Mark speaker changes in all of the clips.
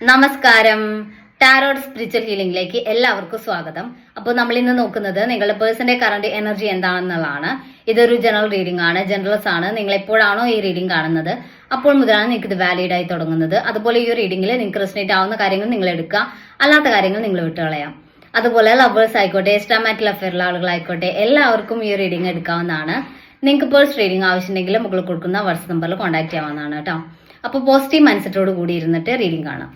Speaker 1: നമസ്കാരം. Tarot spiritual ഹീലിംഗിലേക്ക് എല്ലാവർക്കും സ്വാഗതം. അപ്പോൾ നമ്മൾ ഇന്ന് നോക്കുന്നത് നിങ്ങളുടെ പേഴ്സന്റെ കറന്റ് എനർജി എന്താണെന്നുള്ളതാണ്. ഇതൊരു ജനറൽ റീഡിംഗ് ആണ്, ജനറൽസ് ആണ്. നിങ്ങൾ എപ്പോഴാണോ ഈ റീഡിംഗ് കാണുന്നത് അപ്പോൾ മുതലാണ് നിങ്ങൾക്ക് ഇത് വാലിഡ് ആയി തുടങ്ങുന്നത്. അതുപോലെ ഈ റീഡിംഗിൽ നിങ്ങൾക്ക് റെസനേറ്റ് ആവുന്ന കാര്യങ്ങൾ നിങ്ങൾ എടുക്കുക, അല്ലാത്ത കാര്യങ്ങൾ നിങ്ങൾ വിട്ടുകളയാം. അതുപോലെ ലവേഴ്സ് ആയിക്കോട്ടെ, എക്സ്ട്രാമാറ്റിക് അഫെയറുള്ള ആളുകളായിക്കോട്ടെ, എല്ലാവർക്കും ഈ റീഡിംഗ് എടുക്കാവുന്നതാണ്. നിങ്ങൾക്ക് പേഴ്സ് റീഡിംഗ് ആവശ്യമുണ്ടെങ്കിൽ മുകളിൽ കൊടുക്കുന്ന വാട്സ്ആപ്പ് നമ്പറിൽ കോൺടാക്ട് ചെയ്യാവുന്നതാണ് കേട്ടോ. അപ്പോൾ പോസിറ്റീവ് മൈൻഡ് സെറ്റോട് കൂടി ഇരുന്നിട്ട് റീഡിംഗ് കാണാം.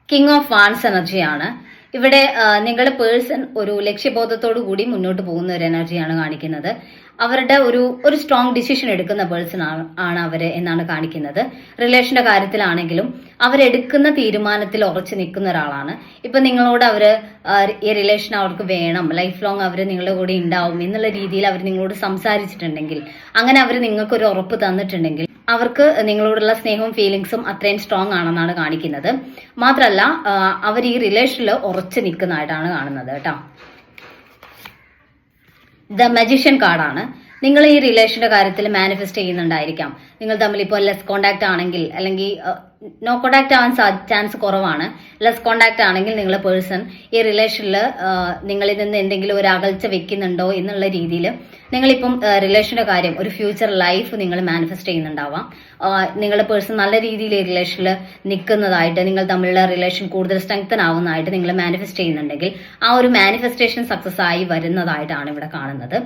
Speaker 1: കിങ് ഓഫ് വാൻസ് എനർജിയാണ് ഇവിടെ. നിങ്ങളുടെ പേഴ്സൺ ഒരു ലക്ഷ്യബോധത്തോടു കൂടി മുന്നോട്ട് പോകുന്ന ഒരു എനർജിയാണ് കാണിക്കുന്നത്. അവരുടെ ഒരു സ്ട്രോങ് ഡിസിഷൻ എടുക്കുന്ന പേഴ്സൺ ആണ് അവര് എന്നാണ് കാണിക്കുന്നത്. റിലേഷന്റെ കാര്യത്തിലാണെങ്കിലും അവരെടുക്കുന്ന തീരുമാനത്തിൽ ഉറച്ചു നിൽക്കുന്ന ഒരാളാണ്. ഇപ്പൊ നിങ്ങളോട് അവര് ഈ റിലേഷൻ അവർക്ക് വേണം, ലൈഫ് ലോങ് അവര് നിങ്ങളുടെ കൂടെ ഉണ്ടാവും എന്നുള്ള രീതിയിൽ അവർ നിങ്ങളോട് സംസാരിച്ചിട്ടുണ്ടെങ്കിൽ, അങ്ങനെ അവർ നിങ്ങൾക്ക് ഒരു ഉറപ്പ് തന്നിട്ടുണ്ടെങ്കിൽ അവർക്ക് നിങ്ങളോടുള്ള സ്നേഹവും ഫീലിങ്സും അത്രയും സ്ട്രോങ് ആണെന്നാണ് കാണിക്കുന്നത്. മാത്രമല്ല അവർ ഈ റിലേഷനിൽ ഉറച്ചു നിൽക്കുന്നതായിട്ടാണ് കാണുന്നത് കേട്ടോ. ദ മജീഷ്യൻ കാർഡാണ്. നിങ്ങൾ ഈ റിലേഷന്റെ കാര്യത്തിൽ മാനിഫെസ്റ്റ് ചെയ്യുന്നുണ്ടായിരിക്കാം. നിങ്ങൾ തമ്മിൽ ഇപ്പോൾ ലെസ് കോണ്ടാക്ട് ആണെങ്കിൽ, അല്ലെങ്കിൽ നോ കോണ്ടാക്ട് ആവാൻ ചാൻസ് കുറവാണ്. ലെസ് കോണ്ടാക്ട് ആണെങ്കിൽ നിങ്ങളുടെ പേഴ്സൺ ഈ റിലേഷനിൽ നിങ്ങളിൽ നിന്ന് എന്തെങ്കിലും ഒരു അകൽച്ച വെക്കുന്നുണ്ടോ എന്നുള്ള രീതിയിൽ നിങ്ങളിപ്പം റിലേഷന്റെ കാര്യം, ഒരു ഫ്യൂച്ചർ ലൈഫ് നിങ്ങൾ മാനിഫെസ്റ്റ് ചെയ്യുന്നുണ്ടാവാം. നിങ്ങളുടെ പേഴ്സൺ നല്ല രീതിയിൽ ഈ റിലേഷനിൽ നിൽക്കുന്നതായിട്ട്, നിങ്ങൾ തമ്മിലുള്ള റിലേഷൻ കൂടുതൽ സ്ട്രെങ്തൻ ആവുന്നതായിട്ട് നിങ്ങൾ മാനിഫെസ്റ്റ് ചെയ്യുന്നുണ്ടെങ്കിൽ ആ ഒരു മാനിഫെസ്റ്റേഷൻ സക്സസ് ആയി വരുന്നതായിട്ടാണ് ഇവിടെ കാണുന്നത്.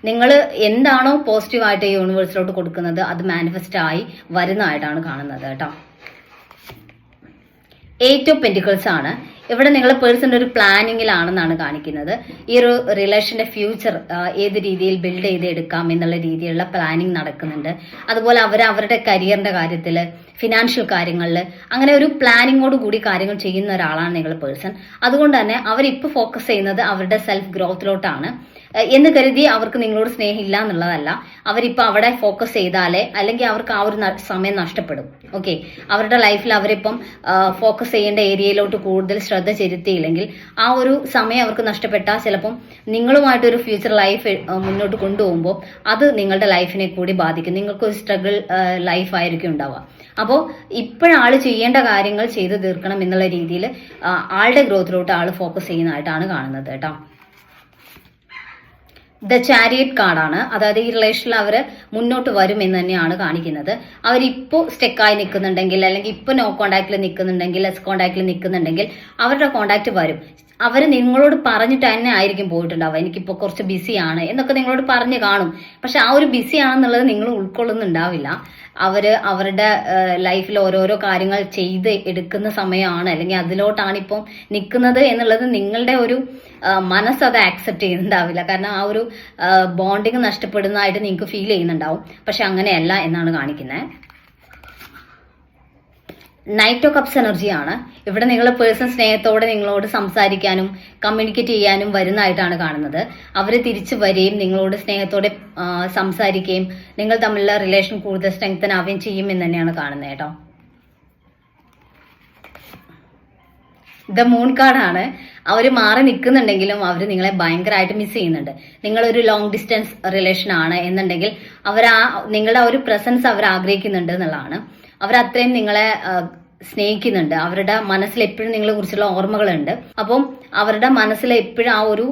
Speaker 1: നിങ്ങൾ എന്താണോ പോസിറ്റീവായിട്ട് യൂണിവേഴ്സിലോട്ട് കൊടുക്കുന്നത് അത് മാനിഫെസ്റ്റ് ആയി വരുന്നതായിട്ടാണ് കാണുന്നത് കേട്ടോ. 8 ഓഫ് പെന്റിക്കിൾസ് ആണ് ഇവിടെ. നിങ്ങളുടെ പേഴ്സൺ ഒരു പ്ലാനിങ്ങിലാണെന്നാണ് കാണിക്കുന്നത്. ഈ ഒരു റിലേഷന്റെ ഫ്യൂച്ചർ ഏത് രീതിയിൽ ബിൽഡ് ചെയ്ത് എടുക്കാം എന്നുള്ള രീതിയിലുള്ള പ്ലാനിങ് നടക്കുന്നുണ്ട്. അതുപോലെ അവരുടെ കരിയറിന്റെ കാര്യത്തിൽ, ഫിനാൻഷ്യൽ കാര്യങ്ങളിൽ അങ്ങനെ ഒരു പ്ലാനിങ്ങോട് കൂടി കാര്യങ്ങൾ ചെയ്യുന്ന ഒരാളാണ് നിങ്ങളുടെ പേഴ്സൺ. അതുകൊണ്ട് തന്നെ അവരിപ്പോൾ ഫോക്കസ് ചെയ്യുന്നത് അവരുടെ സെൽഫ് ഗ്രോത്തിലോട്ടാണ് എന്ന് കരുതി അവർക്ക് നിങ്ങളോട് സ്നേഹമില്ല എന്നുള്ളതല്ല. അവരിപ്പോൾ അവിടെ ഫോക്കസ് ചെയ്താലേ, അല്ലെങ്കിൽ അവർക്ക് ആ ഒരു സമയം നഷ്ടപ്പെടും. ഓക്കെ, അവരുടെ ലൈഫിൽ അവരിപ്പം ഫോക്കസ് ചെയ്യേണ്ട ഏരിയയിലോട്ട് കൂടുതൽ ശ്രദ്ധ ചെലുത്തിയില്ലെങ്കിൽ ആ ഒരു സമയം അവർക്ക് നഷ്ടപ്പെട്ടാൽ ചിലപ്പം നിങ്ങളുമായിട്ടൊരു ഫ്യൂച്ചർ ലൈഫ് മുന്നോട്ട് കൊണ്ടുപോകുമ്പോൾ അത് നിങ്ങളുടെ ലൈഫിനെ കൂടി ബാധിക്കും. നിങ്ങൾക്കൊരു സ്ട്രഗിൾ ലൈഫായിരിക്കും ഉണ്ടാവുക. അപ്പോൾ ഇപ്പോഴാള് ചെയ്യേണ്ട കാര്യങ്ങൾ ചെയ്തു തീർക്കണം എന്നുള്ള രീതിയിൽ ആളുടെ ഗ്രോത്തിലോട്ട് ആള് ഫോക്കസ് ചെയ്യുന്നതായിട്ടാണ് കാണുന്നത് കേട്ടോ. ദ ചാരിയറ്റ് കാർഡാണ്. അതായത് ഈ റിലേഷനിൽ അവർ മുന്നോട്ട് വരും എന്ന് തന്നെയാണ് കാണിക്കുന്നത്. അവരിപ്പോൾ സ്റ്റെക്കായി നിൽക്കുന്നുണ്ടെങ്കിൽ, അല്ലെങ്കിൽ ഇപ്പോൾ നോ കോണ്ടാക്റ്റിൽ നിൽക്കുന്നുണ്ടെങ്കിൽ, ലെസ് കോണ്ടാക്റ്റിൽ നിൽക്കുന്നുണ്ടെങ്കിൽ അവരുടെ കോണ്ടാക്ട് വരും. അവർ നിങ്ങളോട് പറഞ്ഞിട്ട് തന്നെ ആയിരിക്കും പോയിട്ടുണ്ടാവുക, എനിക്കിപ്പോൾ കുറച്ച് ബിസിയാണ് എന്നൊക്കെ നിങ്ങളോട് പറഞ്ഞു കാണും. പക്ഷെ ആ ഒരു ബിസി ആണെന്നുള്ളത് നിങ്ങൾ ഉൾക്കൊള്ളുന്നുണ്ടാവില്ല. അവരുടെ ലൈഫിൽ ഓരോരോ കാര്യങ്ങൾ ചെയ്ത് എടുക്കുന്ന സമയമാണ്, അല്ലെങ്കിൽ അതിലോട്ടാണ് ഇപ്പം നിൽക്കുന്നത് എന്നുള്ളത് നിങ്ങളുടെ ഒരു മനസ്സത് ആക്സെപ്റ്റ് ചെയ്യുന്നുണ്ടാവില്ല. കാരണം ആ ഒരു ബോണ്ടിങ് നഷ്ടപ്പെടുന്നതായിട്ട് നിങ്ങൾക്ക് ഫീൽ ചെയ്യുന്നുണ്ടാവും. പക്ഷെ അങ്ങനെയല്ല എന്നാണ് കാണിക്കുന്നത്. നൈറ്റ് ഓഫ് കപ്സ് എനർജിയാണ് ഇവിടെ. നിങ്ങളുടെ പേഴ്സൺ സ്നേഹത്തോടെ നിങ്ങളോട് സംസാരിക്കാനും കമ്മ്യൂണിക്കേറ്റ് ചെയ്യാനും വരുന്നതായിട്ടാണ് കാണുന്നത്. അവർ തിരിച്ചു വരികയും നിങ്ങളോട് സ്നേഹത്തോടെ സംസാരിക്കുകയും നിങ്ങൾ തമ്മിലുള്ള റിലേഷൻ കൂടുതൽ സ്ട്രെങ്തൻ ആവുകയും ചെയ്യും എന്ന് തന്നെയാണ് കാണുന്നത് കേട്ടോ. ദ മൂൺ കാർഡാണ്. അവർ മാറി നിൽക്കുന്നുണ്ടെങ്കിലും അവർ നിങ്ങളെ ഭയങ്കരമായിട്ട് മിസ് ചെയ്യുന്നുണ്ട്. നിങ്ങളൊരു ലോങ് ഡിസ്റ്റൻസ് റിലേഷൻ ആണ് എന്നുണ്ടെങ്കിൽ നിങ്ങളുടെ ഒരു പ്രസൻസ് അവർ ആഗ്രഹിക്കുന്നുണ്ട് എന്നുള്ളതാണ്. അവരത്രയും നിങ്ങളെ സ്നേഹിക്കുന്നുണ്ട്. അവരുടെ മനസ്സിൽ എപ്പോഴും നിങ്ങളെ കുറിച്ചുള്ള ഓർമ്മകളുണ്ട്. അപ്പം അവരുടെ മനസ്സിൽ എപ്പോഴും ആ ഒരു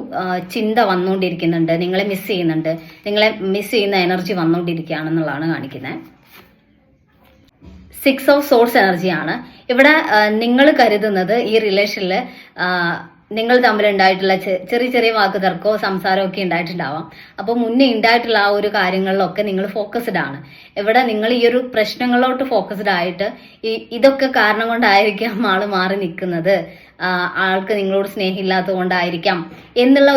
Speaker 1: ചിന്ത വന്നുകൊണ്ടിരിക്കുന്നുണ്ട്, നിങ്ങളെ മിസ് ചെയ്യുന്നുണ്ട്, നിങ്ങളെ മിസ് ചെയ്യുന്ന എനർജി വന്നുകൊണ്ടിരിക്കുകയാണെന്നുള്ളതാണ് കാണിക്കുന്നത്. 6 ഓഫ് സോഴ്സ് എനർജിയാണ് ഇവിടെ. നിങ്ങൾ കരുതുന്നത് ഈ റിലേഷനിൽ നിങ്ങൾ തമ്മിലുണ്ടായിട്ടുള്ള ചെറിയ ചെറിയ വാക്ക് തർക്കമോ സംസാരമോ ഒക്കെ ഉണ്ടായിട്ടുണ്ടാവാം. അപ്പോൾ മുന്നേ ഉണ്ടായിട്ടുള്ള ആ ഒരു കാര്യങ്ങളിലൊക്കെ നിങ്ങൾ ഫോക്കസ്ഡ് ആണ്. ഇവിടെ നിങ്ങൾ ഈ ഒരു പ്രശ്നങ്ങളിലോട്ട് ഫോക്കസ്ഡ് ആയിട്ട് ഇതൊക്കെ കാരണം കൊണ്ടായിരിക്കാം ആള് മാറി നിൽക്കുന്നത്, ആൾക്ക് നിങ്ങളോട് സ്നേഹമില്ലാത്തത് കൊണ്ടായിരിക്കാം എന്നുള്ള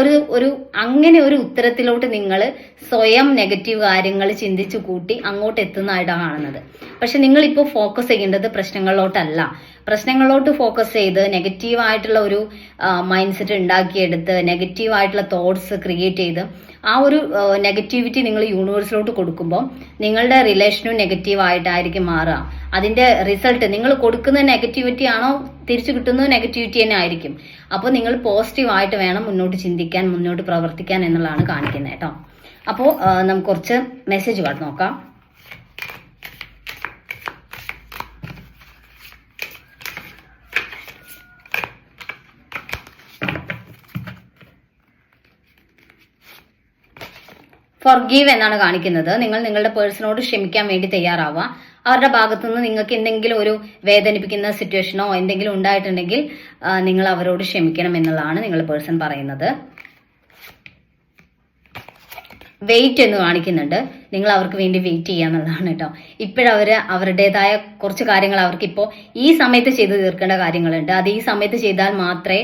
Speaker 1: അങ്ങനെ ഒരു ഉത്തരത്തിലോട്ട് നിങ്ങൾ സ്വയം നെഗറ്റീവ് കാര്യങ്ങൾ ചിന്തിച്ചു കൂട്ടി അങ്ങോട്ട് എത്തുന്നതായിട്ടാണ് കാണുന്നത്. പക്ഷെ നിങ്ങളിപ്പോൾ ഫോക്കസ് ചെയ്യേണ്ടത് പ്രശ്നങ്ങളിലോട്ടല്ല. പ്രശ്നങ്ങളിലോട്ട് ഫോക്കസ് ചെയ്ത് നെഗറ്റീവായിട്ടുള്ള ഒരു മൈൻഡ് സെറ്റ് ഉണ്ടാക്കിയെടുത്ത് നെഗറ്റീവായിട്ടുള്ള തോട്ട്സ് ക്രിയേറ്റ് ചെയ്ത് ആ ഒരു നെഗറ്റിവിറ്റി നിങ്ങൾ യൂണിവേഴ്സിലോട്ട് കൊടുക്കുമ്പോൾ നിങ്ങളുടെ റിലേഷനും നെഗറ്റീവായിട്ടായിരിക്കും മാറുക. അതിന്റെ റിസൾട്ട് നിങ്ങൾ കൊടുക്കുന്ന നെഗറ്റിവിറ്റി ആണോ തിരിച്ചു കിട്ടുന്നത് നെഗറ്റിവിറ്റി തന്നെ ആയിരിക്കും. അപ്പോൾ നിങ്ങൾ പോസിറ്റീവായിട്ട് വേണം മുന്നോട്ട് ചിന്തിക്കാൻ, മുന്നോട്ട് പ്രവർത്തിക്കാൻ എന്നുള്ളതാണ് കാണിക്കുന്നത് കേട്ടോ. അപ്പോൾ നമുക്ക് കുറച്ച് മെസ്സേജ് കാർഡ് നോക്കാം. ഫൊർഗീവ് എന്നാണ് കാണിക്കുന്നത്. നിങ്ങൾ നിങ്ങളുടെ പേഴ്സണോട് ക്ഷമിക്കാൻ വേണ്ടി തയ്യാറാവുക. അവരുടെ ഭാഗത്തുനിന്ന് നിങ്ങൾക്ക് എന്തെങ്കിലും ഒരു വേദനിപ്പിക്കുന്ന സിറ്റുവേഷനോ എന്തെങ്കിലും ഉണ്ടായിട്ടുണ്ടെങ്കിൽ നിങ്ങൾ അവരോട് ക്ഷമിക്കണം എന്നുള്ളതാണ് നിങ്ങളുടെ പേഴ്സൺ പറയുന്നത്. വെയിറ്റ് എന്ന് കാണിക്കുന്നുണ്ട്. നിങ്ങൾ അവർക്ക് വേണ്ടി വെയിറ്റ് ചെയ്യുക എന്നുള്ളതാണ് കേട്ടോ. ഇപ്പോഴവർ അവരുടേതായ കുറച്ച് കാര്യങ്ങൾ അവർക്കിപ്പോൾ ഈ സമയത്ത് ചെയ്തു തീർക്കേണ്ട കാര്യങ്ങളുണ്ട്. അത് ഈ സമയത്ത് ചെയ്താൽ മാത്രമേ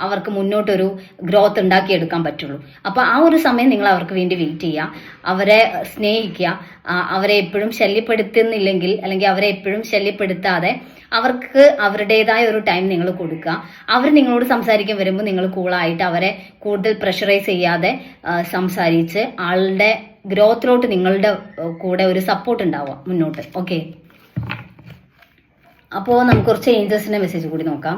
Speaker 1: അവർക്ക് മുന്നോട്ടൊരു ഗ്രോത്ത് ഉണ്ടാക്കിയെടുക്കാൻ പറ്റുള്ളൂ. അപ്പോൾ ആ ഒരു സമയം നിങ്ങൾ അവർക്ക് വേണ്ടി വെയിറ്റ് ചെയ്യുക, അവരെ സ്നേഹിക്കുക. അവരെ എപ്പോഴും ശല്യപ്പെടുത്തുന്നില്ലെങ്കിൽ അല്ലെങ്കിൽ അവരെ എപ്പോഴും ശല്യപ്പെടുത്താതെ അവർക്ക് അവരുടേതായ ഒരു ടൈം നിങ്ങൾ കൊടുക്കുക. അവർ നിങ്ങളോട് സംസാരിക്കാൻ വരുമ്പോൾ നിങ്ങൾ കൂളായിട്ട് അവരെ കൂടുതൽ പ്രഷറൈസ് ചെയ്യാതെ സംസാരിച്ച് ആളുടെ ഗ്രോത്തിലോട്ട് നിങ്ങളുടെ കൂടെ ഒരു സപ്പോർട്ട് ഉണ്ടാവുക മുന്നോട്ട്. ഓക്കെ, അപ്പോൾ നമുക്ക് കുറച്ച് ഏഞ്ചൽസിന്റെ മെസ്സേജ് കൂടി നോക്കാം.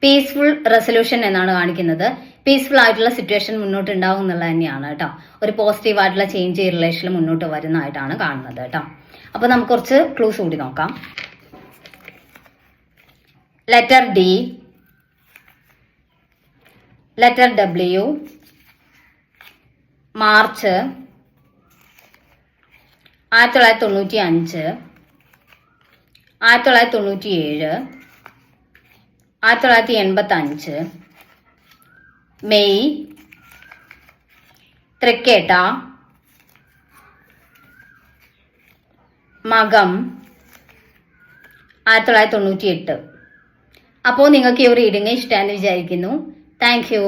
Speaker 1: പീസ്ഫുൾ റെസൊല്യൂഷൻ എന്നാണ് കാണിക്കുന്നത്. പീസ്ഫുൾ ആയിട്ടുള്ള സിറ്റുവേഷൻ മുന്നോട്ട് ഉണ്ടാവും എന്നുള്ളത് തന്നെയാണ് കേട്ടോ. ഒരു പോസിറ്റീവ് ആയിട്ടുള്ള ചേഞ്ച് ഈ റിലേഷനിൽ മുന്നോട്ട് വരുന്നതായിട്ടാണ് കാണുന്നത് കേട്ടോ. അപ്പൊ നമുക്ക് കുറച്ച് ക്ലൂസ് കൂടി നോക്കാം. Letter D, letter W, March 1995, 1997, 1985, May, തൃക്കേട്ട, മകം 1998. അപ്പോൾ നിങ്ങൾക്ക് ഈ ഒരു റീഡിങ് ഇഷ്ടമാണെന്ന് വിചാരിക്കുന്നു. Thank U.